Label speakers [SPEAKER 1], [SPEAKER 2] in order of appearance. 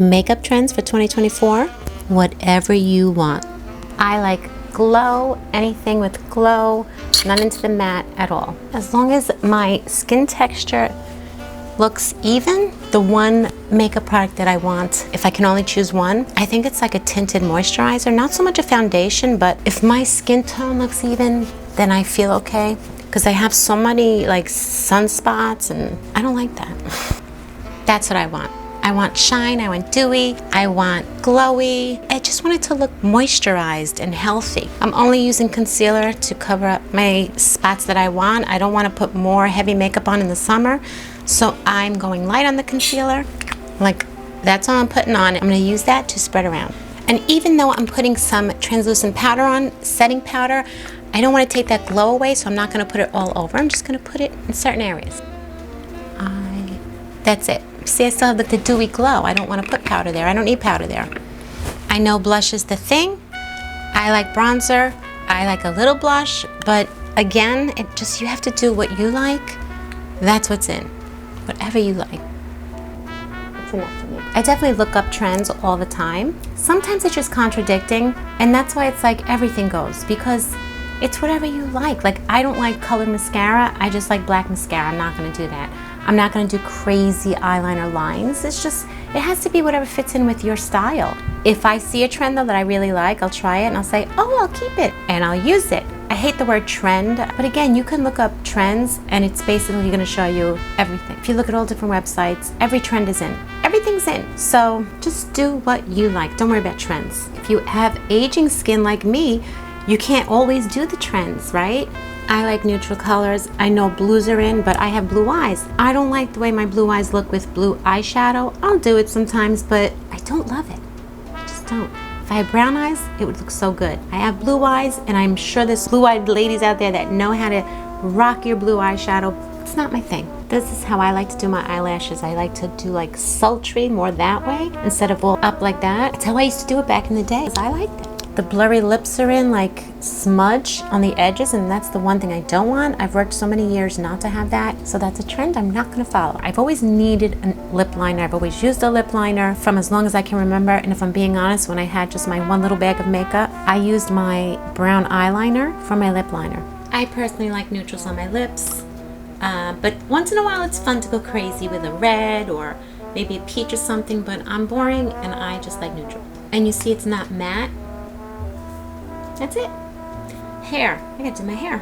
[SPEAKER 1] Makeup trends for 2024? Whatever you want. I like glow, anything with glow, not into the matte at all. As long as my skin texture looks even, the one makeup product that I want, if I can only choose one, I think it's like a tinted moisturizer, not so much a foundation, but if my skin tone looks even, then I feel okay. Because I have so many like sunspots and I don't like that. That's what I want. I want shine, I want dewy, I want glowy. I just want it to look moisturized and healthy. I'm only using concealer to cover up my spots that I want. I don't want to put more heavy makeup on in the summer. So I'm going light on the concealer. Like, that's all I'm putting on. I'm going to use that to spread around. And even though I'm putting some translucent powder on, setting powder, I don't want to take that glow away, so I'm not going to put it all over. I'm just going to put it in certain areas. That's it. See, I still have the dewy glow. I don't want to put powder there. I don't need powder there. I know blush is the thing. I like bronzer. I like a little blush, but again, you have to do what you like. That's what's in. Whatever you like. That's enough for me. I definitely look up trends all the time. Sometimes it's just contradicting, and that's why it's like everything goes, because it's whatever you like. Like, I don't like colored mascara. I just like black mascara. I'm not going to do that. I'm not going to do crazy eyeliner lines. It has to be whatever fits in with your style. If I see a trend though that I really like, I'll try it and I'll say, oh, I'll keep it and I'll use it. I hate the word trend, but again, you can look up trends and it's basically going to show you everything. If you look at all different websites, every trend is in. Everything's in. So just do what you like. Don't worry about trends. If you have aging skin like me, you can't always do the trends, right? I like neutral colors. I know blues are in, but I have blue eyes. I don't like the way my blue eyes look with blue eyeshadow. I'll do it sometimes, but I don't love it. I just don't. If I had brown eyes, it would look so good. I have blue eyes, and I'm sure there's blue-eyed ladies out there that know how to rock your blue eyeshadow. It's not my thing. This is how I like to do my eyelashes. I like to do like sultry, more that way, instead of all up like that. That's how I used to do it back in the day, because I liked it. The blurry lips are in, like smudge on the edges, and that's the one thing I don't want. I've worked so many years not to have that, so that's a trend I'm not going to follow. I've always needed a lip liner. I've always used a lip liner from as long as I can remember, and if I'm being honest, when I had just my one little bag of makeup, I used my brown eyeliner for my lip liner. I personally like neutrals on my lips, but once in a while it's fun to go crazy with a red or maybe a peach or something, but I'm boring and I just like neutral. And you see it's not matte. That's it. Hair. I gotta do my hair.